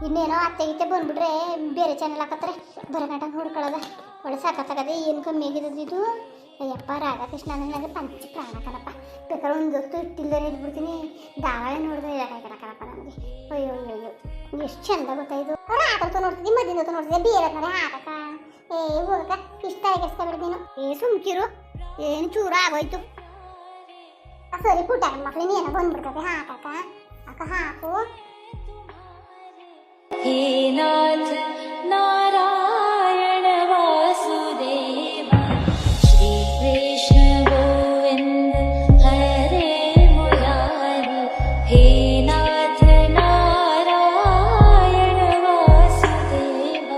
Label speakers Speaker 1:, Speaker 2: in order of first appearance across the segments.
Speaker 1: ಇನ್ನೇನೋ ಅತ್ತೆ ಬಂದ್ಬಿಟ್ರೆ ಬೇರೆ ಚಾನಲ್ ಹಾಕತ್ತಾರೆ ಬರಗಂಟ ನೋಡ್ಕೊಳ್ಳೋದ ಒಳ್ಳೆ ಸಾಕತ್ತಾಗದೆ ಏನು ಕಮ್ಮಿ ಆಗಿರೋದು ಇದು. ಅಯ್ಯಪ್ಪ ರಾಧಾಕೃಷ್ಣ ನನಗೆ ಪಂಚ ಪ್ರಾಣ ಕಣಪ್ಪ. ಬೇಕಾದ್ರೆ ಒಂದು ಹೊತ್ತು ಇಟ್ಟಿಲ್ಲದೆ ಇದ್ಬಿಡ್ತೀನಿ. ಧಾರಾವಾಹಿ ನೋಡಿದ್ರೆ ಕಣಪ್ಪ ನನಗೆ. ಅಯ್ಯೋ ಅಯ್ಯೋ ಅಯ್ಯೋ ಎಷ್ಟು ಚಂದ ಗೊತ್ತಾಯಿತು. ಅವ್ರು ಆಟೋತ ನೋಡ್ತಿದ್ದಿ ಮದ್ದಿನ ನೋಡ್ತಿದ್ದೆ ಬೇರೆ ಕಡೆ ಆಟಕ ಹೋಗಕ್ಕ ಇಷ್ಟ ಆಗಿಸ್ಕೊಬಿಡ್ದು ನೀನು. ಸುಮ್ಕಿರು ಏನು ಚೂರ ಆಗೋಯ್ತು. ಸರಿ ಪುಟ್ಟ ಮಕ್ಳು ನೀನು ಬಂದ್ಬಿಡ್ತದೆ ಹಾಕಕ್ಕ ಅಕ್ಕ ಹಾಕು.
Speaker 2: हे नाथ नारायण वासुदेव श्री कृष्ण गोविंद हरे मुरारी हे नाथ नारायण वासुदेव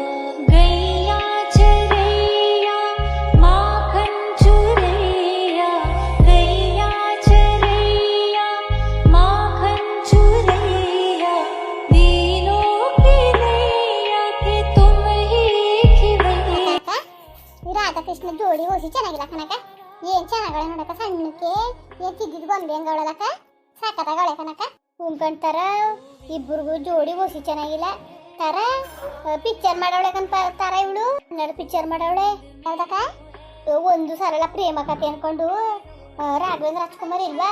Speaker 2: गैया चरैया माखन चुरैया गैया चरैया माखन चुरैया
Speaker 1: ರಾಧಾಕೃಷ್ಣ ಜೋಡಿ ಓಸಿ ಚೆನ್ನಾಗಿಲ್ಲ ಕನಕ. ಏನ್ ಚೆನ್ನಾಗಳೆ ನೋಡಕ ಸಣ್ಣಕ್ಕೆ ಏನ್ ತಿದ್ದಿದ್ ಗೊಂಬೆ ಹಂಗವಳಲಕ್ಕ ಸಾಕತ್ತಾಗಳೆ ಕನಕ. ಕುಂಕಂತಾರ ಇಬ್ಬರಿಗೂ ಜೋಡಿ ಓಸಿ ಚೆನ್ನಾಗಿಲ್ಲ. ತರ ಪಿಕ್ಚರ್ ಮಾಡವಳೆ ತರ ಇವಳು ಕನ್ನಡ ಪಿಕ್ಚರ್ ಮಾಡವಳೆ ಯಾವ್ದಕ್ಕ ಒಂದು ಸರಳ ಪ್ರೇಮ ಕಥೆ ಅನ್ಕೊಂಡು ರಾಘವೇಂದ್ರ ರಾಜ್ಕುಮಾರ್ ಇಲ್ವಾ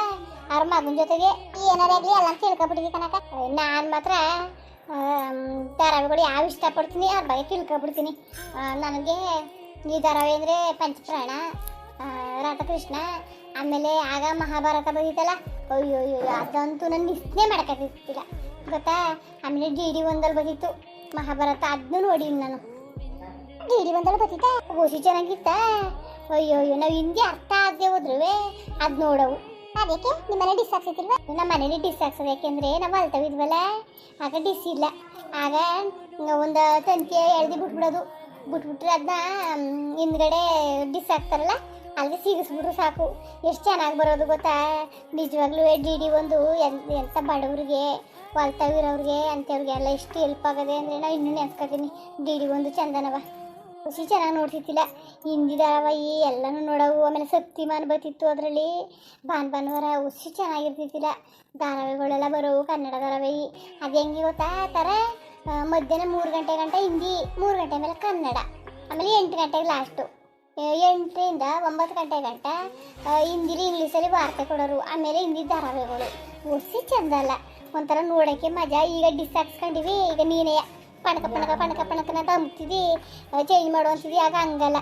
Speaker 1: ಅವ್ರ ಮಗನ ಜೊತೆಗೆ ಏನಾರಾಗ್ಲಿ ಎಲ್ಲ ತಿಳ್ಕೊಬಿಟ್ಟಿದ್ವಿ ಕನಕ. ನಾನ್ ಮಾತ್ರ ಧಾರಾವಾಹಿಗಳು ಯಾವ ಇಷ್ಟಪಡ್ತೀನಿ ಅವ್ರ ಬಗ್ಗೆ ತಿಳ್ಕೊಬಿಡ್ತೀನಿ. ನನಗೆ ಈ ಧಾರಾವಾಹಿ ಅಂದರೆ ಪಂಚಪ್ರಾಣ ರಾಧಾಕೃಷ್ಣ ಆಮೇಲೆ ಆಗ ಮಹಾಭಾರತ ಬಂದಿತ್ತಲ್ಲ ಅಯ್ಯೋ ಅಯ್ಯೋ ಅದಂತೂ ನಾನು ನಿಸ್ನೆ ಮಾಡೋಕ್ಕಾಗ್ತಿಲ್ಲ ಗೊತ್ತಾ. ಆಮೇಲೆ ಡಿ ಒಂದಲ್ಲಿ ಬಂದಿತ್ತು ಮಹಾಭಾರತ, ಅದನ್ನೂ ನೋಡಿನಿ ನಾನು. ಡಿ ಒಂದಲ್ಲಿ ಬಂದಿತ್ತ ಓಸಿ ಚೆನ್ನಾಗಿತ್ತ. ಅಯ್ಯೋ ಅಯ್ಯೋ ನಾವು ಹಿಂದಿ ಅರ್ಥ ಆಗದೆ ಹೋದ್ರೂ ಅದು ನೋಡವು. ಅದಕ್ಕೆ ನಿಮ್ಮನೆ ಡಿಸ್ ಹಾಕ್ಸಿತಿಲ್ವ? ನಮ್ಮ ಮನೇಲಿ ಡಿಸ್ ಹಾಕ್ಸೋದು ಯಾಕೆಂದರೆ ನಾವು ಅಲ್ತವಿದ್ವಲ್ಲ ಆಗ ಡಿಸ್ ಇಲ್ಲ. ಆಗ ಒಂದು ತಂತಿ ಎಳ್ದು ಬಿಟ್ಬಿಟ್ರೆ ಅದನ್ನ ಹಿಂದ್ಗಡೆ ಡಿಸ್ ಹಾಕ್ತಾರಲ್ಲ ಅಲ್ಲಿಗೆ ಸಿಗಿಸ್ಬಿಟ್ರು ಸಾಕು. ಎಷ್ಟು ಚೆನ್ನಾಗಿ ಬರೋದು ಗೊತ್ತಾ. ನಿಜವಾಗ್ಲೂ ಡಿ ಒಂದು ಎಂಥ ಬಡವ್ರಿಗೆ ಹೊಲ್ತಾವಿರೋರಿಗೆ ಅಂಥವ್ರಿಗೆ ಎಲ್ಲ ಎಷ್ಟು ಹೆಲ್ಪ್ ಆಗದೆ ಅಂದರೆ ನಾವು ಇನ್ನೂ ನೆನ್ಸ್ಕೊತೀನಿ. ಡಿ ಒಂದು ಚಂದನವ ಖುಷಿ ಚೆನ್ನಾಗಿ ನೋಡ್ತಿತ್ತಿಲ್ಲ. ಹಿಂದಿ ಧಾರಾವಾಹಿ ಎಲ್ಲನೂ ನೋಡವು. ಆಮೇಲೆ ಶಕ್ತಿಮಾನ್ ಬರ್ತಿತ್ತು ಅದರಲ್ಲಿ ಭಾನುವಾರ ಖುಷಿ ಚೆನ್ನಾಗಿರ್ತಿತ್ತಿಲ್ಲ. ಧಾರಾವಾಹಿಗಳೆಲ್ಲ ಬರೋವು ಕನ್ನಡ ಧಾರಾವಾಹಿ. ಅದು ಹೆಂಗೆ ಗೊತ್ತಾ ಥರ ಮಧ್ಯಾಹ್ನ 3 ಗಂಟೆ ಗಂಟ ಹಿಂದಿ, 3 ಗಂಟೆ ಮೇಲೆ ಕನ್ನಡ, ಆಮೇಲೆ 8 ಗಂಟೆಗೆ ಲಾಸ್ಟು. 8ರಿಂದ 9 ಗಂಟೆ ಗಂಟ ಹಿಂದಿಲಿ ಇಂಗ್ಲೀಷಲ್ಲಿ ವಾರ್ತೆ ಕೊಡೋರು. ಆಮೇಲೆ ಹಿಂದಿ ಧಾರಾವಾಹಿಗಳು ಖುಷಿ ಚಂದ ಅಲ್ಲ ಒಂಥರ ನೋಡೋಕ್ಕೆ ಮಜಾ. ಈಗ ಡಿಸ್ ಹಾಕ್ಸ್ಕೊಂಡಿವಿ. ಈಗ ನೀನೇ ಪಣಕ ಅಂತ ಅಂಬ್ತಿದ್ದಿ ಚೇಂಜ್ ಮಾಡು ಅಂತಿದ್ದಿ. ಆಗ ಹಂಗಲ್ಲ,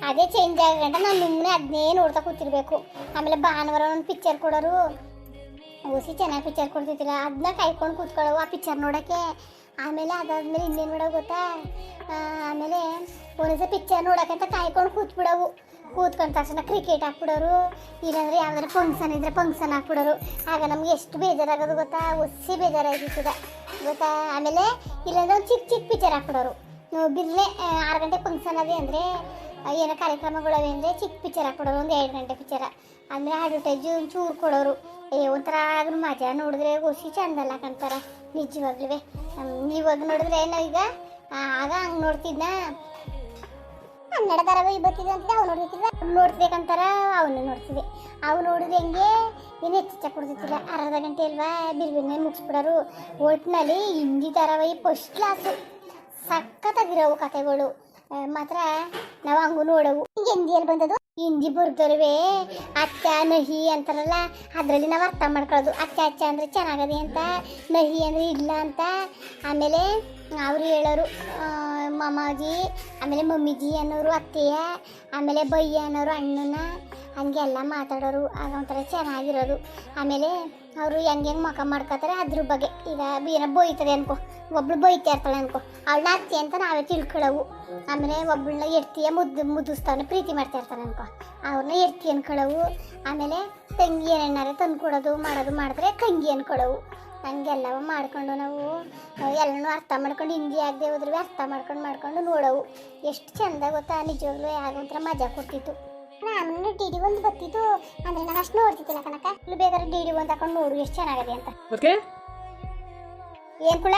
Speaker 1: ಅದೇ ಚೇಂಜ್ ಆಗಂಟ ನಾನು ಸುಮ್ಮನೆ ಅದನ್ನೇ ನೋಡ್ತಾ ಕೂತಿರ್ಬೇಕು. ಆಮೇಲೆ ಭಾನುವಾರ ಒಂದು ಪಿಕ್ಚರ್ ಕೊಡೋರು ಖುಷಿ ಚೆನ್ನಾಗಿ ಪಿಕ್ಚರ್ ಕೊಡ್ತಿದ್ದಿಲ್ಲ. ಅದನ್ನ ಕಾಯ್ಕೊಂಡು ಕೂತ್ಕೊಳ್ಳೋವು ಆ ಪಿಕ್ಚರ್ ನೋಡೋಕ್ಕೆ. ಆಮೇಲೆ ಅದಾದ್ಮೇಲೆ ಇನ್ನೇನು ನೋಡೋ ಗೊತ್ತಾ, ಆಮೇಲೆ ಒಂದೊಂದ್ಸಲ ಪಿಕ್ಚರ್ ನೋಡೋಕ್ಕಂತ ಕಾಯ್ಕೊಂಡು ಕೂತ್ಬಿಡೋವು. ಕೂತ್ಕೊಂಡ ತಕ್ಷಣ ಕ್ರಿಕೆಟ್ ಹಾಕ್ಬಿಡೋರು, ಇಲ್ಲಾಂದರೆ ಯಾವ್ದಾರು ಫಂಕ್ಷನ್ ಇದ್ದರೆ ಫಂಕ್ಷನ್ ಹಾಕ್ಬಿಡೋರು. ಆಗ ನಮ್ಗೆ ಎಷ್ಟು ಬೇಜಾರಾಗೋದು ಗೊತ್ತಾ, ಒಸಿ ಬೇಜಾರಾಗಿರ್ತದೆ ಗೊತ್ತಾ. ಆಮೇಲೆ ಇಲ್ಲಾಂದರೆ ಒಂದು ಚಿಕ್ಕ ಪಿಕ್ಚರ್ ಹಾಕ್ಬಿಡೋರು. ಬಿರ್ನೆ 6 ಗಂಟೆ ಫಂಕ್ಷನ್ ಅದೇ ಅಂದರೆ ಏನೋ ಕಾರ್ಯಕ್ರಮಗಳವೆ ಅಂದರೆ ಚಿಕ್ಕ ಪಿಕ್ಚರ್ ಹಾಕ್ಬಿಡೋರು, ಒಂದು 2 ಗಂಟೆ ಪಿಕ್ಚರ. ಆಮೇಲೆ ಅಡ್ವರ್ಟೈಜು ಒಂಚೂರು ಕೊಡೋರು. ಒಂಥರ ಆದ್ರೂ ಮಜಾ ನೋಡಿದ್ರೆ ಖುಷಿ ಚಂದಲ್ಲ ಕಾಣ್ತಾರ ನಿಜವಾಗ್ಲೂ. ಇವಾಗ ನೋಡಿದ್ರೆ ನಾವೀಗ ಆಗ ಹಂಗೆ ನೋಡ್ತಿದ್ನ. ಕನ್ನಡ ಧಾರಾವಾಹಿ ಬರ್ತಿದ್ದೆ ಅಂತ ಅವು ನೋಡ್ತಿರ್ಬೇಕಂತಾರ ಅವನು ನೋಡ್ತಿದ್ದೆ. ಅವು ನೋಡಿದ್ರೆ ಹೆಂಗೆ ಏನು ಹೆಚ್ಚು ಕೊಡ್ತಿದ್ದಿಲ್ಲ. ಅರ್ಧ ಗಂಟೆ ಅಲ್ವಾ ಬಿರ್ಬಿರ್ನೆ ಮುಗಿಸ್ಬಿಡೋರು. ಒಟ್ಟಿನಲ್ಲಿ ಹಿಂದಿ ಧಾರಾವಾಹಿ ಫಸ್ಟ್ ಕ್ಲಾಸು ಸಖತ್ತಾಗಿರೋವು ಕಥೆಗಳು ಮಾತ್ರ. ನಾವು ಹಂಗೂ ನೋಡವು. ಈಗ ಹಿಂದಿಯಲ್ಲಿ ಬಂದದು ಹಿಂದಿ ಬರ್ದೋರುವೆ ಅಚ್ಚ ನಹಿ ಅಂತಾರಲ್ಲ, ಅದರಲ್ಲಿ ನಾವು ಅರ್ಥ ಮಾಡ್ಕೊಳ್ಳೋದು. ಅಚ್ಚ ಅಂದರೆ ಚೆನ್ನಾಗದೆ ಅಂತ, ನಹಿ ಅಂದರೆ ಇಲ್ಲ ಅಂತ. ಆಮೇಲೆ ಅವರು ಹೇಳೋರು ಮಾಮಾಜಿ, ಆಮೇಲೆ ಮಮ್ಮಿಜಿ ಅನ್ನೋರು ಅತ್ತೆಯ, ಆಮೇಲೆ ಬಯ್ಯ ಅನ್ನೋರು ಅಣ್ಣನ, ಹಂಗೆಲ್ಲ ಮಾತಾಡೋರು. ಆಗ ಒಂಥರ ಚೆನ್ನಾಗಿರೋದು. ಆಮೇಲೆ ಅವರು ಹೆಂಗೆ ಮುಖ ಮಾಡ್ಕೋತಾರೆ ಅದ್ರ ಬಗ್ಗೆ. ಈಗ ಏನೋ ಬೈತದೆ ಅನ್ಕೋ, ಒಬ್ಳು ಬೈತಾ ಇರ್ತಾಳೆ ಅನ್ಕೋ, ಅವಳನ್ನ ಅತ್ತೆ ಅಂತ ನಾವೇ ತಿಳ್ಕೊಳ್ಳೋವು. ಆಮೇಲೆ ಒಬ್ಬಳನ್ನ ಎಡ್ತಿಯ ಮುದ್ದಿಸ್ತಾವನ್ನ ಪ್ರೀತಿ ಮಾಡ್ತಾ ಇರ್ತಾನೆ ಅನ್ಕೋ, ಅವ್ರನ್ನ ಎಡ್ತಿ ಅನ್ಕೊಳ್ಳೋವು. ಆಮೇಲೆ ತಂಗಿ ಏನೇನಾರೆ ತಂದು ಕೊಡೋದು ಮಾಡಿದ್ರೆ ತಂಗಿ ಅನ್ಕೊಳ್ಳೋವು. ಹಂಗೆಲ್ಲವೂ ಮಾಡ್ಕೊಂಡು ನಾವು ಎಲ್ಲನೂ ಅರ್ಥ ಮಾಡ್ಕೊಂಡು ಹಿಂದಿ ಆಗದೆ ಹೋದ್ರೆ ಅರ್ಥ ಮಾಡ್ಕೊಂಡು ನೋಡವು ಎಷ್ಟು ಚಂದ ಗೊತ್ತಾ ನಿಜವಾಗ್ಲೂ ಆಗೊಂಥರ ಮಜಾ ಕೊಡ್ತಿತ್ತು. ನಾನು ಡಿ ಡಿ ಒಂದು ಬರ್ತಿತ್ತು ಅಂದ್ರೆ ನಾನು ಅಷ್ಟು ನೋಡ್ತಿದ್ದಿಲ್ಲ ಕಣಕ್ಕ. ಇಲ್ಲಿ ಬೇಕಾದ್ರೆ ಡಿ ಡಿ ಒಂದು ಹಾಕೊಂಡು ನೋಡು ಎಷ್ಟು ಚೆನ್ನಾಗದೆ ಅಂತ. ಏನ್ ಕುಳ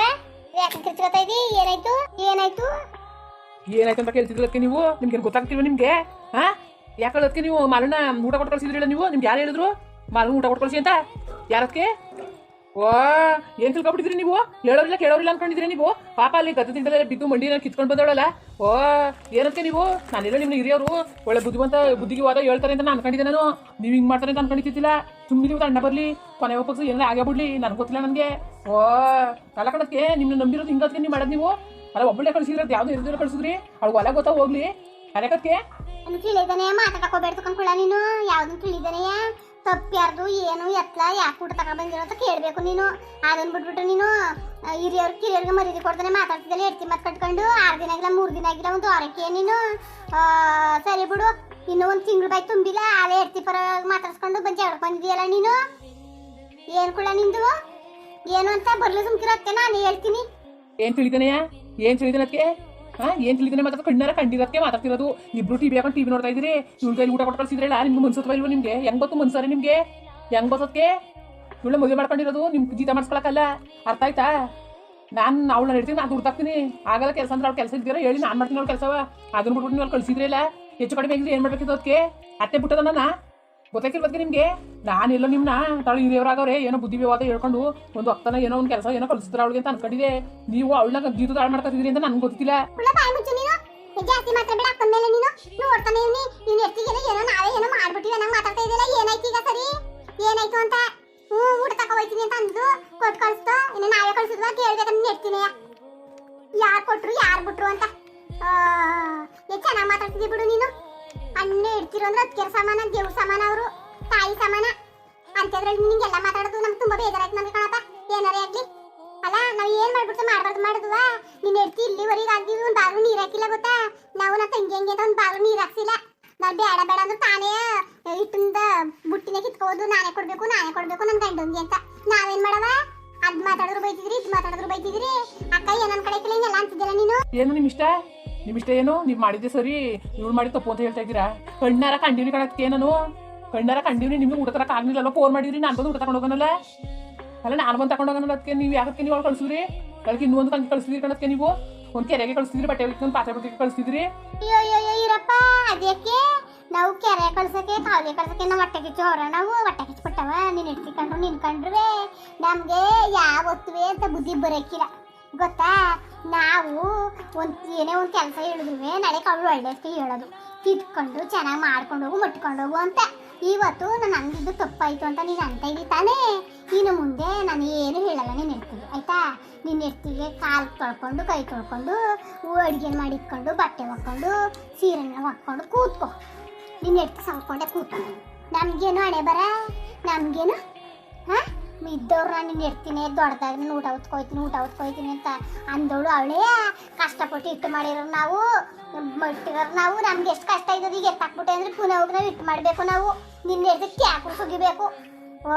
Speaker 1: ಯಾಕೆ ಕಿರ್ಚ್ಕೊತಾ ಇದ್ದಿ? ಏನಾಯ್ತು
Speaker 3: ಏನಾಯ್ತು ಅಂತ ಕೇಳ್ತಿದ್ರದಕ್ಕೆ ನೀವು ನಿಮ್ಗೆ ಗೊತ್ತಾಗ್ತಿಲ್ವ ನಿಮ್ಗೆ? ಯಾಕೆ ನೀವು ಮಾಲನ್ನ ಊಟ ಕೊಟ್ಟು ಕಳ್ಸಿದ್ರಿಲ್ಲ ನೀವು? ನಿಮ್ಗೆ ಯಾರು ಹೇಳಿದ್ರು ಮಾಲನ್ನ ಊಟ ಕೊಟ್ಟು ಕಳ್ಸಿ ಅಂತ? ಯಾರಕ್ಕೆ? ಓ ಏನ್ ತಿಳ್ಕೊಬಿಟ್ಟಿದ್ರಿ ನೀವು? ಹೇಳೋರಿಲ್ಲ ಕೇಳೋರಿಲ್ಲ ಅನ್ಕೊಂಡಿದ್ರಿ ನೀವು? ಪಾಪ ಅಲ್ಲಿ ಗದ್ದೆ ತಿಂಡಲ್ಲ ಬಿದ್ದು ಮಂಡಿನ ಕಿತ್ಕೊಂಡು ಬಂದವಳಲ್ಲ. ಓ ಏನಕ್ಕೆ ನೀವು? ನಾನೆಲ್ಲ ನಿಮ್ಮ ಹಿರಿಯವರು ಒಳ್ಳೆ ಬುದ್ಧಿಗೆ ವಾದ ಹೇಳ್ತಾರೆ ಅಂತ ನಾನು ಅನ್ಕೊಂಡಿದ್ದೆ. ನಾನು ನೀವು ಹಿಂಗೆ ಮಾಡ್ತಾರೆ ಅಂತ ಅನ್ಕೊಂಡಿದ್ದಿಲ್ಲ. ಸುಮ್ಮನೆ ನೀವು ಅಣ್ಣ ಬರಲಿ ಕೊನೆ ಒಪ್ಪಕ್ಸ್ ಎಲ್ಲ ಆಗೇ ಬಿಡ್ಲಿ ನನಗೆ ಗೊತ್ತಿಲ್ಲ ನನಗೆ. ಓ ಕಲ ಕಣಕ್ಕೆ ನಿಮ್ಮನ್ನ ನಂಬಿರೋದು ಹಿಂಗಕ್ಕೆ ನೀವು ಮಾಡೋದು ನೀವು? ಅಲ್ಲ ಒಬ್ಬಳೆ ಕಳಿಸಿದ್ರೆ ಯಾವ್ದು ಇರಿದ್ರೆ ಕಳಿಸಿದ್ರಿ ಅವ್ಳು ಹೊಲ ಗೊತ್ತಾ ಹೋಗ್ಲಿ ಅರೆಕಕ್ಕೆ
Speaker 1: ತಿಳಿದಾನೆ ಮಾತಾಡಕೋಬೇಡ್ತು ಕಣ್ಕೊಳ್ಳ ನೀನು. ಯಾವ್ದನ್ನು ತಿಳಿದಾನೆಯ ತಪ್ಪ್ಯಾರ್ದು ಏನು ಎತ್ಲ ಯಾಕೆ ಊಟ ತಗೊಂಡ್ ಬಂದಿರೋ ಅಂತ ಕೇಳಬೇಕು ನೀನು. ಅದನ್ನ ಬಿಟ್ಬಿಟ್ಟು ನೀನು ಕಿರಿಯರ್ಗೆ ಮರ್ಯಾದೆ ಕೊಡ್ತಾನೆ ಮಾತಾಡ್ತಿದ್ದಲ್ಲ ಎಡ್ತಿ ಮತ್ ಕಟ್ಕೊಂಡು 6 ದಿನ ಆಗಿಲ್ಲ 3 ದಿನ ಆಗಿಲ್ಲ ಒಂದು ವಾರಕ್ಕೆ ನೀನು. ಸರಿ ಬಿಡು, ಇನ್ನೂ ಒಂದು ತಿಂಗಳು ಬಾಯ್ ತುಂಬಿಲ್ಲ ಅದೇ ಎಡ್ತಿ ಪರ ಮಾತಾಡ್ಸ್ಕೊಂಡು ಬಂದು ಜಗಳಕ್ಕೆ ಬಂದಿದೆಯಲ್ಲ ನೀನು. ಏನ್ ಕುಳ ನಿಂದು ಏನು ಅಂತ ಬರ್ಲಿ ಸುಮ್ಕಿರತ್ತೆ ನಾನು ಹೇಳ್ತೀನಿ.
Speaker 3: ಏನ್ ತಿಳಿದಾನೆಯ? ಏನ್ ತಿಳಿದಾನಕ್ಕೆ? ಏನ್ ತಿಳಿದಾನೆ ಮಾತಾಡ ಕಣ್ಣಾರ ಕಂಡಿರೋದಕ್ಕೆ ಮಾತಾಡ್ತಿರೋದು. ಇಬ್ರು ಟಿವಿ ಹಾಕೊಂಡು ಟಿವಿ ನೋಡ್ತಾ ಇದ್ರಿ. ಇವ್ಳ ಕೈಲಿ ಊಟ ಕೊಟ್ಟು ಕಳ್ಸಿದ್ರಲ್ಲ ನಿಮ್ಗೆ ಮನ್ಸತ್ವ ಇಲ್ವ ನಿಮ್ಗೆ? ಹೆಂಗ್ ಗೊತ್ತು ಮನ್ಸಾರೆ ನಿಮ್ಗೆ? ಹೆಂಗ್ ಬರ್ತದಕ್ಕೆ? ಇವಳ ಮದುವೆ ಮಾಡ್ಕೊಂಡಿರೋದು ನಿಮ್ಗೆ ಜೀತ ಮಾಡಿಸ್ಕೊಳಕ್ಕಲ್ಲ, ಅರ್ಥ ಆಯ್ತಾ? ನಾನು ಅವಳನ್ನ ಹೇಳ್ತೀನಿ, ನಾನು ದುಡ್ದಾಕ್ತೀನಿ. ಆಗಲ್ಲ ಕೆಲಸ ಅಂದ್ರೆ ಅವ್ಳು ಕೆಲಸ ಇದ್ದೀರಾ ಹೇಳಿ ನಾನು ಮಾಡ್ತೀನಿ ಅವ್ಳು ಕೆಲಸವ. ಅದನ್ನ ಬಿಟ್ಬಿಟ್ಟು ನೀವು ಕಳ್ಸಿದ್ರಲ್ಲ ಹೆಚ್ಚು ಕಡಿಮೆ ಆಗಿದ್ರೆ ಏನ್ ಮಾಡ್ಬೇಕಿತ್ತು ಅದಕ್ಕೆ? ಅತ್ತೆ ಬಿಟ್ಟದ ನನ್ನ ಗೊತ್ತಾಗಿರ್ಬೇಕು ನಿಮ್ಗೆ. ನಾನೆಲ್ಲ ನಿಮ್ನ ತಾಳು ಹಿರಿಯವರಾಗವ್ರೆ ಏನೋ ಬುದ್ಧಿ ವ್ಯವಹಾರ ಹೇಳ್ಕೊಂಡು ಒಂದು ಅಕ್ಕನ ಏನೋ ಒಂದು ಕೆಲಸ ಏನೋ ಕಳಿಸಿದ್ರೆ ಅವಳಿಗೆ ಅಂತ ಅನ್ಕೊಂಡಿದೆ. ನೀವು ಅವಳನ್ನ ಜೀತು ತಾಳು ಮಾಡ್ಕೊತಿದ್ರಿ ಅಂತ ನನ್ಗೆ ಗೊತ್ತಿಲ್ಲ.
Speaker 1: ಜಾಸ್ತಿ ಮಾತಾಡ್ಬೇಡ ಅಕ್ಕಂದ್ಮೇಲೆ ನೀನು ನೋಡ್ತಾನೆ ನೀನು ಎಷ್ಟಿಗೆಲ್ಲ ಏನೋ ನಾವೇ ಏನೋ ಮಾಡ್ಬಿಟ್ಟಿವಿ ನಂಗೆ ಮಾತಾಡ್ತಾ ಇದೆಯಲ್ಲ. ಏನಾಯ್ತು ಈಗ? ಸರಿ ಏನಾಯ್ತು ಅಂತ? ಊಟ ತಕ ಹೋಯ್ತೀನಿ ಅಂತ ಅಂದು ಕೊಟ್ಟು ಕಳಿಸ್ತು. ಇನ್ನು ನಾವೇ ಕಳ್ಸಿದ್ವಾ ಕೇಳ್ಬೇಕಂತ ನೆಡ್ತೀನಿ. ಯಾರು ಕೊಟ್ರು ಯಾರು ಬಿಟ್ರು ಅಂತ ಚೆನ್ನಾಗಿ ಮಾತಾಡ್ತಿದ್ದಿ ಬಿಡು ನೀನು. ಅಣ್ಣೆ ಇಡ್ತಿರೋ ಅಂದ್ರೆ ಅದಕ್ಕೆ ಸಮಾನ, ದೇವ್ರ ಸಮಾನ, ಅವರು ತಾಯಿ ಸಮಾನ ಅಂತದ್ರಲ್ಲಿ ನಿಂಗೆಲ್ಲ ಮಾತಾಡೋದು ನಮ್ಗೆ ತುಂಬಾ ಬೇಜಾರಾಯ್ತು ನಮ್ಗೆ ಕಣಪ್ಪ. ಏನಾರೇ ಆಗ್ಲಿ ಅಲ್ಲ ನಾವ್ ಏನ್ ಮಾಡ್ಬಿಡ್ತು ಮಾಡುದುವಾ ನೀನ್ ಎಡ್ತಿ ಇಲ್ಲಿವರೆಗೆ ಆಗಿದ್ದು ಒಂದ್ ಬಾಗ್ಲು ನೀರ್ ಹಾಕಿಲ್ಲ ಗೊತ್ತಾ? ನಾವು ನಾ ತಂಗಿ ಹಂಗೆ ಅಂತ ಒಂದ್ ಬಾಗ್ಲು ನೀರ್ ಹಾಕ್ಸಿಲ್ಲ. ನಾವ್ ಬೇಡ ಅಂದ್ರೆ ತಾನೇ ಇಟ್ಟಿಂದ ಬುಟ್ಟಿನ ಕಿತ್ಕೋದು ನಾನೇ ಕೊಡ್ಬೇಕು ನನ್ ಗಂಡಂಗೆ ಅಂತ. ನಾವೇನ್ ಮಾಡವ? ಅದ್ ಮಾತಾಡಿದ್ರು ಬೈತಿದ್ರಿ ಇದ್ ಮಾತಾಡಿದ್ರು ಬೈತಿದ್ರಿ. ಅಕ್ಕ ಏನನ್ ಕಡೆ ಎಲ್ಲ ಅಂತಿದ್ದಿಲ್ಲ ನೀನು.
Speaker 3: ಏನು ನಿಮ್ ಇಷ್ಟ ಏನು? ನೀವ್ ಮಾಡಿದ್ದೆ ಸರಿ, ಇವ್ಳು ಮಾಡಿ ತಪ್ಪು ಅಂತ ಹೇಳ್ತಾ ಇದ್ದೀರಾ? ಕಣ್ಣಾರ ಕಂಡಿವ್ನಿ ಕಣಕ್ಕೆ ನಾನು ಕಣ್ಣಾರ ಕಂಡಿವ್ನಿ. ನಿಮ್ಗೆ ಊಟ ತರಕ ಆಗ್ಲಿಲ್ಲ ಫೋನ್ ಮಾಡಿದ್ರಿ, ನಾನು ಬಂದು ಊಟ ತಗೊಂಡು ಹೋಗೋಣಲ್ಲ. ಅಲ್ಲ ನಾನು ಬಂದು ತಗೊಂಡು ಹೋಗೋಣ. ಅದಕ್ಕೆ ನೀವು ಯಾಕೆ ನೀವು ಅವ್ಳು ಕಳಿಸಿದ್ರಿ? ಅದಕ್ಕೆ ಇನ್ನೊಂದು ಕಂಗೆ ಕಳಿಸಿದ್ರಿ ಕಣಕ್ಕೆ. ನೀವು ಒಂದು ಕೆರೆಗೆ ಕಳಿಸಿದ್ರಿ, ಬಟ್ಟೆ ಒಂದು ಪಾತ್ರೆ ಬಟ್ಟೆಗೆ ಕಳಿಸಿದ್ರಿ.
Speaker 1: ಅಯ್ಯೋ ಇರಪ್ಪ, ಅದಕ್ಕೆ ನಾವು ಕೆರೆ ಕಳ್ಸಕ್ಕೆ ಕಾವಲಿ ಕಳ್ಸಕ್ಕೆ ನಾವು ಹೊಟ್ಟೆ ಕಿಚ್ಚು ನಾವು ಹೊಟ್ಟೆ ಕಿಚ್ಬಿಟ್ಟವ. ನೀನು ಇಟ್ಕೊಂಡ್ರು ನಿನ್ಕೊಂಡ್ರೆ ನಮ್ಗೆ ಯಾವತ್ತುವೆ ಅಂತ ಬುದ್ಧಿ ಬರೋಕ್ಕಿಲ್ಲ ಗೊತ್ತಾ? ನಾವು ಏನೇ ಒಂದು ಕೆಲಸ ಹೇಳಿದ್ರು ನಾಳೆ ಅವಳು ಒಳ್ಳೆಯಷ್ಟೇ ಹೇಳೋದು, ಕಿತ್ಕೊಂಡು ಚೆನ್ನಾಗಿ ಮಾಡ್ಕೊಂಡು ಹೋಗು ಮಟ್ಕೊಂಡು ಹೋಗು ಅಂತ. ಇವತ್ತು ನಾನು ಅಂದಿದ್ದು ತಪ್ಪಾಯ್ತು ಅಂತ ನೀನು ಅಂತ ಇದ್ದಿ ತಾನೇ. ಇನ್ನು ಮುಂದೆ ನಾನು ಏನು ಹೇಳಲ್ಲ ನೀನು ಇರ್ತೀನಿ ಆಯ್ತಾ? ನಿನ್ನ ಎತ್ತಿಗೆ ಕಾಲು ತೊಳ್ಕೊಂಡು ಕೈ ತೊಳ್ಕೊಂಡು ಅಡುಗೆ ಮಾಡಿಟ್ಕೊಂಡು ಬಟ್ಟೆ ಹಾಕ್ಕೊಂಡು ಸೀರೆನ ಹಾಕ್ಕೊಂಡು ಕೂತ್ಕೊ. ನಿನ್ನ ಎತ್ತಿ ಸಂಕೊಂಡೆ ಕೂತ್ಕೊಂಡು ನಮಗೇನು ಹಣೆ ಬರ ನಮಗೇನು ಇದ್ದವ್ರು ನಾನು ನಿನ್ನ ಇರ್ತೀನಿ ದೊಡ್ಡದಾಗ ನಾನು ಊಟ ಹೊತ್ಕೊಯ್ತೀನಿ ಅಂತ ಅಂದವಳು ಅವಳೇ. ಕಷ್ಟಪಟ್ಟು ಇಟ್ಟು ಮಾಡಿರೋ ನಾವು ಮಟ್ಟಿರೋರು ನಾವು. ನಮ್ಗೆ ಎಷ್ಟು ಕಷ್ಟ ಇದ್ದದು ಈಗ ಎತ್ತಾಕ್ಬಿಟ್ಟೆ ಅಂದ್ರೆ ಪುನಃ ಹೋಗಿ ನಾವು ಇಟ್ಟು ಮಾಡಬೇಕು. ನಾವು ನಿನ್ನ ಎಡ್ದಕ್ಕೆ ಯಾಕೆ ಸುಗಿಬೇಕು?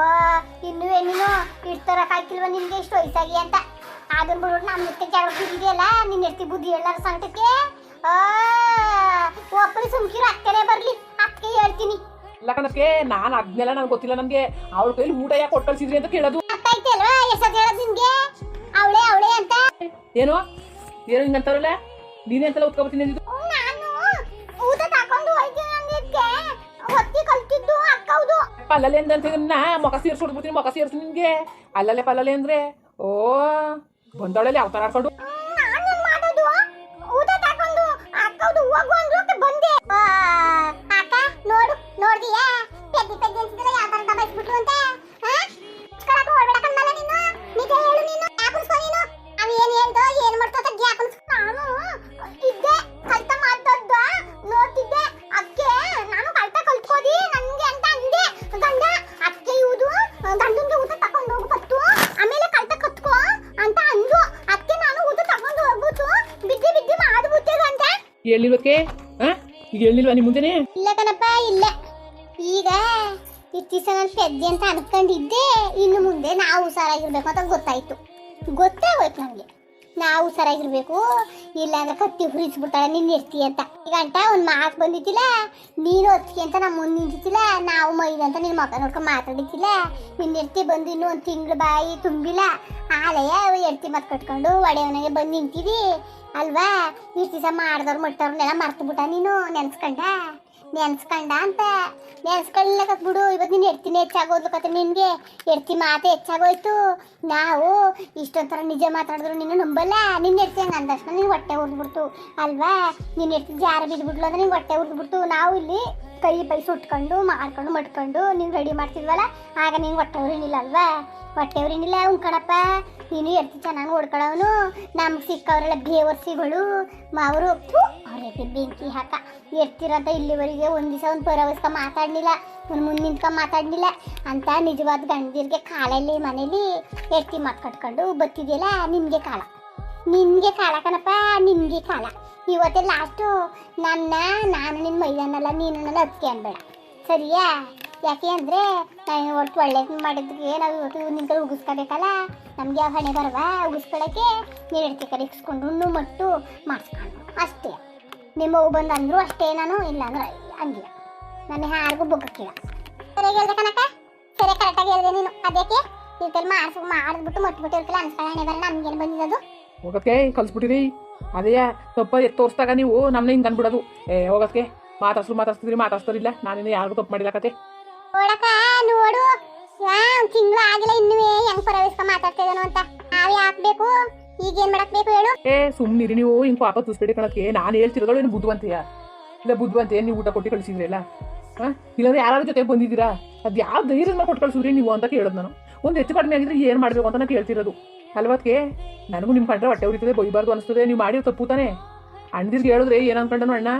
Speaker 1: ಇನ್ನೂ ನೀನು ಇಡ್ತರಕ್ಕಾಯ್ತಿಲ್ವ ನಿನ್ಗೆ ಇಷ್ಟು ವಯಸ್ಸಾಗಿ ಅಂತ? ಅದನ್ನ ಬಿಡ್ಬಿಟ್ಟು ನಮ್ಮ ಎತ್ತೆ ಜಾಗಕ್ಕಿದೆಯಲ್ಲ ನಿನ್ನ ಎತ್ತಿ ಬುದ್ಧಿ ಹೇಳಾರ ಸಂಕಟಕ್ಕೆ ಒಪ್ಪಲಿ ಸುಮ್ಕಿರು. ಅಕ್ಕನೇ ಬರ್ಲಿ ಅಕ್ಕೆ ಹೇಳ್ತೀನಿ.
Speaker 3: ಇಲ್ಲ ಕಣಕ್ಕೆ ನಾನು ಅದ್ನೆಲ್ಲ ನನಗೆ ಗೊತ್ತಿಲ್ಲ. ನನಗೆ ಅವಳ ಕೈಲಿ ಊಟ ಯಾಕೆ ಕೊಟ್ಟು ಕಳ್ಸಿದ್ರಿ ಅಂತ ಕೇಳೋದು.
Speaker 1: ಅರ್ಥ ಆಯ್ತಲ್ವಾ ಎಷ್ಟೊತ್ತು ಹೇಳೋದು ನಿನ್ಗೆ? ಅವಳೇ ಅಂತ
Speaker 3: ಏನು ಹಿಂಗಂತಾರಲ್ಲ ನೀನೇ ಅಂತೆಲ್ಲ ಉತ್ಕೊಬತ್ತೀನಿ ಅಂದಿದ್ದು.
Speaker 1: ನಾನು ಊಟ ತಕೊಂಡು ಹೋಯ್ತೀನಿ ಅಂದಿದ್ಕೆ ಹೊತ್ತಿ ಕಲ್ತಿದ್ದು ಅಕ್ಕ. ಹೌದು
Speaker 3: ಪಲ್ಲಲೆ ಅಂತ ಮೊಕ ಸೇರ್ಸ್ಬಿಡ್ತೀನಿ, ಮೊಕ ಸೇರ್ಸಿ ನಿನ್ಗೆ ಅಲ್ಲಲ್ಲೇ ಪಲ್ಲಲೆ ಅಂದ್ರೆ. ಓ ಬಂದವಳಲ್ಲಿ ಯಾವ ತರ ಆಡ್ಕೊಂಡು
Speaker 1: ನಾನು ಮಾಡೋದು ಊಟ ತಕೊಂಡು ಅಕ್ಕದು ಹೋಗು ಅಂದ್ರು ಬಂದೆ. ಅಕ್ಕ ನೋಡ್ದಿಯಾ ಪೆದ್ದಿ ಅಂತಿದ್ರೆ ಯಾವ ತರ ದಬಾಯಿಸ್ಬಿಟ್ರು ಅಂತ? ಕಳಕ ಹೊರಬೇಡ ಕಣ್ಣಲ್ಲ ನೀನು. ನಿಜ ಹೇಳು ನೀನು. ಯಾಕುನ್ಸ್ಕೊ ನೀನು. ಅವ ಏನ್ ಹೇಳ್ದೋ ಏನ್ ಮಾಡ್ತೋ ಅಂತ ಯಾಕುನ್ಸ್ಕೊ. ನಾನು ಇದ್ದೆ ಕಲ್ತ ಮಾಡ್ದದ್ದ ನೋಡ್ತಿದ್ದೆ. ಅಕ್ಕೆ ನಾನು ಕಲ್ತ ಕಲ್ತ್ಕೋದಿ ನನ್ಗೆ ಅಂತ ಅಂದೆ. ಗಂಡ ಅಕ್ಕೆ ಇವುದು ಗಂಡನ್ಗೆ ಊಟ ತಕೊಂಡು ಹೋಗು ಪತ್ತು ಆಮೇಲೆ ಕಲ್ತ ಕತ್ಕೋ ಅಂತ ಅಂದು. ಅಕ್ಕೆ ನಾನು ಊಟ ತಕೊಂಡು ಹೋಗ್ಬಿಟ್ಟು ಬಿದ್ದಿ ಮಾಡ್ಬಿಟ್ಟೆ ಗಂಡ.
Speaker 3: ಹೇಳಿಲ್ವಕ್ಕೆ ಈಗ ಹೇಳಿಲ್ವಾ ನಿಮ್ಮ ಮುಂದೆನೆ?
Speaker 1: ಇಲ್ಲ ಕಣಪ್ಪ ಇಲ್ಲ. ಈಗ ಇಷ್ಟು ದಿವಸ ನಾನು ಪೆದ್ದೆ ಅಂತ ಅನ್ಕೊಂಡಿದ್ದೆ. ಇನ್ನು ಮುಂದೆ ನಾವು ಹುಷಾರಾಗಿರ್ಬೇಕು ಅಂತ ಗೊತ್ತಾಯ್ತು. ಗೊತ್ತಾಗೋಯ್ತು ನನಗೆ. ನಾವು ಹುಷಾರಾಗಿರ್ಬೇಕು, ಇಲ್ಲಾಂದ್ರೆ ಕತ್ತಿ ಹುರಿಸ್ಬಿಡ್ತಾಳೆ ನಿನ್ನ ಎರ್ತಿ ಅಂತ. ಈಗ ಅಂಟ ಒಂದು ಮಾತು ಬಂದಿದ್ದಿಲ್ಲ, ನೀನು ಹೊತ್ತಿಗೆ ಅಂತ ನಮ್ಮ ಮುಂದೆ ನಿಂತಿದ್ದಿಲ್ಲ, ನಾವು ಮೈದು ಅಂತ ನಿನ್ನ ಮಗ ನೋಡ್ಕೊಂಡು ಮಾತಾಡಿದ್ದಿಲ್ಲ. ನಿನ್ನ ಎರ್ತಿ ಬಂದು ಇನ್ನೂ ಒಂದು ತಿಂಗಳು ಬಾಯಿ ತುಂಬಿಲ್ಲ, ಆಲಯ ಎರ್ತಿ ಮತ್ತೆ ಕಟ್ಕೊಂಡು ಒಡೆಯವನಿಗೆ ಬಂದು ನಿಂತಿದ್ದಿ ಅಲ್ವಾ. ಇಷ್ಟು ದಿವಸ ಮಾಡಿದವ್ರು ಮಟ್ಟವ್ರನ್ನೆಲ್ಲ ಮರ್ತು ಬಿಟ್ಟ ನೀನು. ನೆನ್ಸ್ಕೊಂಡ ಅಂತ ನೆನ್ಸ್ಕೊಳ್ಳಕ್ಕ ಬಿಡು. ಇವತ್ತು ನೀನು ಎಡ್ತಿನೇ ಹೆಚ್ಚಾಗೋದ್ಲಕತ್ತೆ, ನಿನಗೆ ಎಡ್ತಿ ಮಾತು ಹೆಚ್ಚಾಗೋಯ್ತು. ನಾವು ಇಷ್ಟೊಂಥರ ನಿಜ ಮಾತಾಡಿದ್ರು ನೀನು ನಂಬಲ್ಲ. ನಿನ್ನ ಎಡ್ತಿ ಹಂಗೆ ಅಂದಷ್ಟು ನೀನು ಹೊಟ್ಟೆ ಉರಿದ್ಬಿಡ್ತು ಅಲ್ವಾ. ನೀನು ಎಡ್ತಿ ಜಾರ ಬಿದ್ದುಬಿಡ್ಲು ಅಂದ್ರೆ ನಿಂಗೆ ಹೊಟ್ಟೆ ಉರಿದ್ಬಿಡ್ತು. ನಾವು ಇಲ್ಲಿ ಕೈ ಪೈ ಸುಟ್ಕೊಂಡು ಮಾಡ್ಕೊಂಡು ಮಟ್ಕೊಂಡು ನೀನು ರೆಡಿ ಮಾಡ್ತಿದ್ವಲ್ಲ, ಆಗ ನಿಂಗೆ ಹೊಟ್ಟೆ ಉರಿನಿಲ್ಲ ಅಲ್ವಾ. ಹೊಟ್ಟೆ ಉರಿನಿಲ್ಲ ಉಂಕಣಪ್ಪ. ನೀನು ಎಡ್ತಿ ಚೆನ್ನಾಗಿ ನೋಡ್ಕೊಳ್ಳೋನು. ನಮ್ಗೆ ಸಿಕ್ಕವರೆಲ್ಲ ಬೇವರ್ಸಿಗಳು ಅವರು ಅವ್ರಿಗೆ ಬೆಂಕಿ ಹಾಕ ಎಡ್ತಿರಂತ ಇಲ್ಲಿವರೆಗೆ ಒಂದು ದಿವಸ ಒಂದು ಪರವಸ್ಕ ಮಾತಾಡಲಿಲ್ಲ, ಒಂದು ಮುಂದೆ ನಿಂತ್ಕೊಂಡು ಮಾತಾಡಲಿಲ್ಲ ಅಂತ ನಿಜವಾದ ಗಂಡದಿರಿಗೆ ಕಾಲಲ್ಲಿ ಮನೇಲಿ ಎಡ್ತಿ ಮಾತು ಕಟ್ಕೊಂಡು ಬತ್ತಿದೆಯಲ್ಲ. ನಿನಗೆ ಕಾಲ ಕಣಪ್ಪ, ನಿನಗೆ ಕಾಲ. ಇವತ್ತೇ ಲಾಸ್ಟು. ನಾನು ನಿನ್ನ ಮೈದಾನಲ್ಲ, ನೀನು ನನ್ನ ಅತ್ತಿಗೆ ಅನ್ಬೇಡ ಸರಿಯಾ. ಯಾಕೆ ಅಂದರೆ ನಾನು ಒಟ್ಟು ಒಳ್ಳೇದು ಮಾಡಿದ್ರಿಗೆ ನಾವು ಇವತ್ತು ನಿನ್ನ ಕಡೆ ಉಗಿಸ್ಕೋಬೇಕಲ್ಲ. ನಮಗೆ ಯಾವ ಹಣೆ ಬರವ ಉಗಿಸ್ಕೊಳ್ಳೋಕ್ಕೆ ನೀನು ಎಡ್ತಿ ಕರೆಸ್ಕೊಂಡು ಹುಣ್ಣು ಮಟ್ಟು ಮಾಡಿಸ್ಕೊಂಡು ಅಷ್ಟೇ. ನಿಮ್ಮ ಮಗು ಬಂದು ಅಂದರು ಅಷ್ಟೇ, ನಾನು ಇಲ್ಲಾಂದ್ರೆ ಹಂಗಿಲ್ಲ. ನನ್ನ ಯಾರಿಗೂ ಬೊಗ್ಗಕ್ಕಿಲ್ಲ. ಸರಿಯಾಗಿ ಹೇಳ್ದೆ ಕನಕ, ಸರಿ ಕರೆಕ್ಟಾಗಿ ಹೇಳಿದೆ ನೀನು. ಅದಕ್ಕೆ ಈ ಮಾಡಿಸ್ಬಿಟ್ಟು ಮಟ್ಬಿಟ್ಟು ಇರ್ತಿಲ್ಲ ಅನ್ಸ್ಕೊಳ್ಳೋಣ ಬರ. ನಮ್ಗೇನು ಬಂದಿದ್ದು
Speaker 3: ಹೋಗೋಕ್ಕೆ ಕಲ್ಸ್ಬಿಟ್ಟಿರಿ. ಅದೇ ತಪ್ಪ ತೋರಿಸ್ದಾಗ ನೀವು ನಮ್ಮನ್ನ ಹಿಂಗೆ ಅಂದ್ಬಿಡೋದು. ಹೋಗೋಕ್ಕೆ ಮಾತಾಡ್ಸ್ತಾರಿಲ್ಲ. ನಾನಿನ್ನು ಯಾರಿಗೂ ತಪ್ಪು ಮಾಡಿಲ್ಲ ಕತೆ.
Speaker 1: ನೋಡಕ್ಕ ನೋಡು, ತಿಂಗಳು ಆಗಿಲ್ಲ ಇನ್ನೂ ಹೆಂಗ್ ಪರವೇಸ್ಕ ಮಾತಾಡ್ತಾ ಇದ್ದಾನು ಅಂತ. ನಾವೇ ಹಾಕ್ಬೇಕು, ಈಗೇನ್ ಮಾಡಕ್ ಬೇಕು ಹೇಳು.
Speaker 3: ಸುಮ್ಮನಿರಿ ನೀವು ಹಿಂಗೆ ಪಾಪ ತುಸ್ಬೇಡಿ ಕಣಕ್ಕೆ. ನಾನು ಹೇಳ್ತಿರೋದು ಏನು ಬುದ್ಧಿವಂತೆಯ ಇಲ್ಲ ಬುದ್ಧಿವಂತೆ ನೀವು ಊಟ ಕೊಟ್ಟು ಕಳಿಸಿದ್ರಲ್ಲ. ಇಲ್ಲಾಂದ್ರೆ ಯಾರು ಜೊತೆ ಬಂದಿದ್ದೀರಾ? ಅದು ಯಾವ ಧೈರ್ಯದ ಮೇಲೆ ಕೊಟ್ಟು ಕಳ್ಸಿದ್ರಿ ನೀವು ಅಂತ ಕೇಳೋದು ನಾನು. ಒಂದು ಹೆಚ್ಚು ಕಡಿಮೆ ಆಗಿದ್ರೆ ಏನು ಮಾಡಬೇಕು ಅಂತ ನಾನು ಕೇಳ್ತಿರೋದು ಅಲ್ವತ್ಗೆ. ನನಗೂ ನಿಮ್ಮ ಕಂಡ್ರೆ ಹೊಟ್ಟೆ ಉರಿತದೆ, ಬೈಬಾರ್ದು ಅನಿಸ್ತದೆ. ನೀವು ಮಾಡಿರೋ ತಪ್ಪು ತಾನೆ. ಅಣ್ಣದಿರ್ಗೆ ಹೇಳಿದ್ರೆ ಏನು ಅನ್ಕೊಂಡನು ಅಣ್ಣ?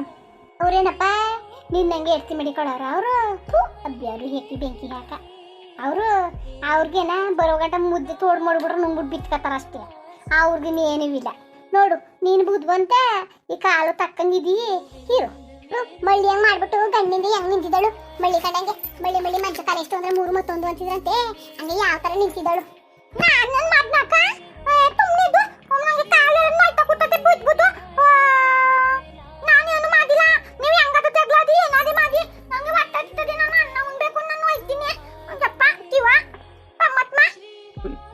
Speaker 1: ಅವ್ರೇನಪ್ಪ ನಿನ್ನಂಗೆ ಎಡ್ತಿ ಮಡಿಕೊಳ್ಳೋರು ಅವರು. ಅಬ್ಬಿಯವರು ಹೆಕ್ಕಿ ಬೆಂಕಿ ಹಾಕ ಅವ್ರಿಗೇನ ಬರೋ ಗಂಟ ಮುದ್ದೆ ತೋಡ್ ಮಾಡ್ಬಿಟ್ರು ನುಂಗ್ಬಿಟ್ಟು ಬಿತ್ಕತ್ತಾರ ಅಷ್ಟೇ. ಅವ್ರಿಗೇನು ಏನೂ ಇಲ್ಲ ನೋಡು. ನೀನು ಬುದ್ಧಿವಂತ, ಈ ಕಾಲು ತಕ್ಕಂಗಿದ್ದೀ ಹೀರೋ. ಮಳ್ಳಿ ಹಂಗೆ ಮಾಡ್ಬಿಟ್ಟು ಗಂಡಿಂದ ಹೆಂಗೆ ನಿಂತಿದ್ದಳು ಮಳ್ಳಿ ಕಂಡಂಗೆ. ಮಳ್ಳಿ ಮಂಚ ಕಾಲ ಎಷ್ಟು ಅಂದ್ರೆ 3 ಮತ್ತೊಂದು ಅಂತಿದ್ರಂತೆ. ಹಂಗೆ ಯಾವ ಥರ ನಿಂತಿದ್ದಳು.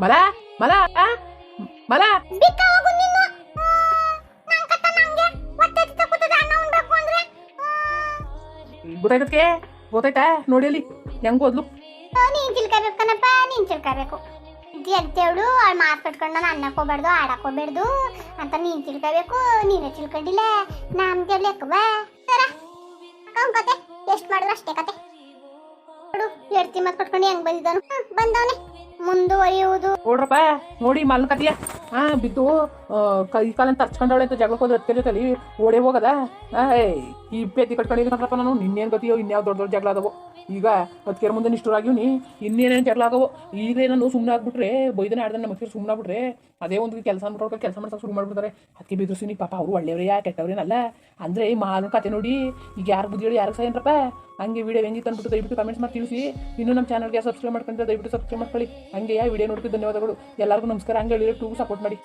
Speaker 3: ಮಲ ಮಲ ಮಲ ಗೊತ್ತಾಯ್ತಕ್ಕೆ ಗೊತ್ತಾಯ್ತಾ? ನೋಡಿ ಅಲ್ಲಿ ಹೆಂಗ್ ಹೋದ್ಲು.
Speaker 1: ನೀನ್ ತಿಳ್ಕೋಬೇಕು ಕಣಪ್ಪ, ನೀನ್ ತಿಳ್ಕೋಬೇಕು. ಎದ್ದೇವಳು ಅವ್ಳು ಮಾತಾಡ್ಕೊಂಡು ನಾನು ಅನ್ನಕ್ಕೆ ಹೋಗ್ಬಾರ್ದು, ಆಡಕ್ಕೆ ಹೋಗ್ಬಾರ್ದು ಅಂತ ನೀನ್ ತಿಳ್ಕೋಬೇಕು. ನೀನೇ ತಿಳ್ಕೊಂಡಿಲ್ಲ, ನಮ್ಗೆ ಲೆಕ್ಕವಾ ಸರ ಕತೆ. ಎಷ್ಟು ಮಾಡಿದ್ರು ಅಷ್ಟೇ ಕತೆ. ನೋಡು ಎಡ್ತಿ ಮಾತು ಕಟ್ಕೊಂಡು ಹೆಂಗ್ ಬಂದಿದ್ದಾನು. ಬಂದವನೇ ಮುಂದುವರಿಯುವುದು.
Speaker 3: ನೋಡ್ರಪ್ಪ ನೋಡಿ ಮಲ್ನ ಕತಿಯ ಬಿದ್ದು ಕೈ ಕಾಲನ್ನು ತರ್ಚ್ಕೊಂಡವಳೆ ಅಂತ ಜಗಳಕ್ಕೆ ಹೋದ್ರೆ ಅದಕ್ಕೆ ಜೊತೆಲಿ ಓಡೇ ಹೋಗದ. ಈ ಪೇತಿ ಕಟ್ಕೊಂಡಿದ್ದೀನಪ್ಪ ನಾನು. ನಿನ್ನೇನು ಗತಿಯೋ, ಇನ್ಯಾವ ದೊಡ್ಡ ಜಗಳ ಆದವು. ಈಗ ಅದಕ್ಕೆ ಮುಂದೆ ನಿಷ್ಠುರಾಗಿವ್ನಿ, ಇನ್ನೇನೇನು ಜಗಳ ಆಗವು. ಈಗ ನಾನು ಸುಮ್ಮನೆ ಆಗ್ಬಿಟ್ರೆ ಬೈದನೆ ಆಡ್ದೆ ನಮ್ಮ ಮಕ್ಕಳು ಸುಮ್ಮನೆ ಆಗ್ಬಿಟ್ರೆ ಅದೇ ಒಂದು ಕೆಲಸ ಅಂದ್ಬಿಟ್ಟು ಕೆಲಸ ಮಾಡ್ಸಕ್ಕೆ ಶುರು ಮಾಡ್ಬಿಡ್ತಾರೆ. ಅದಕ್ಕೆ ಬಿದ್ರಿಸಿನಿ ಪಾಪ. ಅವರು ಒಳ್ಳೆಯವ್ರೇ ಕೆಟ್ಟವ್ರೇನಲ್ಲ ಅಂದರೆ ಈ ಮಾಲು ಕತೆ ನೋಡಿ ಈಗ ಯಾರು ಬುದ್ಧಿ ಹೇಳಿ ಯಾರಿಗೆ ಸಹ ಹಂಗೆ ವಿಡಿಯೋ ಹೆಂಗಿತ್ತು ಅಂದ್ಬಿಟ್ಟು ದಯವಿಟ್ಟು ಕಮೆಂಟ್ಸ್ ಮಾಡಿ ತಿಳಿಸಿ. ಇನ್ನೂ ನಮ್ಮ ಚಾನಲ್ಗೆ ಸಬ್ಸ್ಕ್ರೈಬ್ ಮಾಡ್ಕೊಂಡ್ರೆ ದಯವಿಟ್ಟು ಸಬ್ಸ್ಕ್ರೈಬ್ ಮಾಡ್ಕೊಳ್ಳಿ. ಹಂಗೆ ವಿಡಿಯೋ ನೋಡ್ತೀವಿ. ಧನ್ಯವಾದಗಳು ಎಲ್ಲರಿಗೂ. ನಮಸ್ಕಾರ. ಹಂಗೆ ಹೇಳಿದ್ರೆ ಟೂ ಸಪೋರ್ಟ್ ಮಾಡಿ.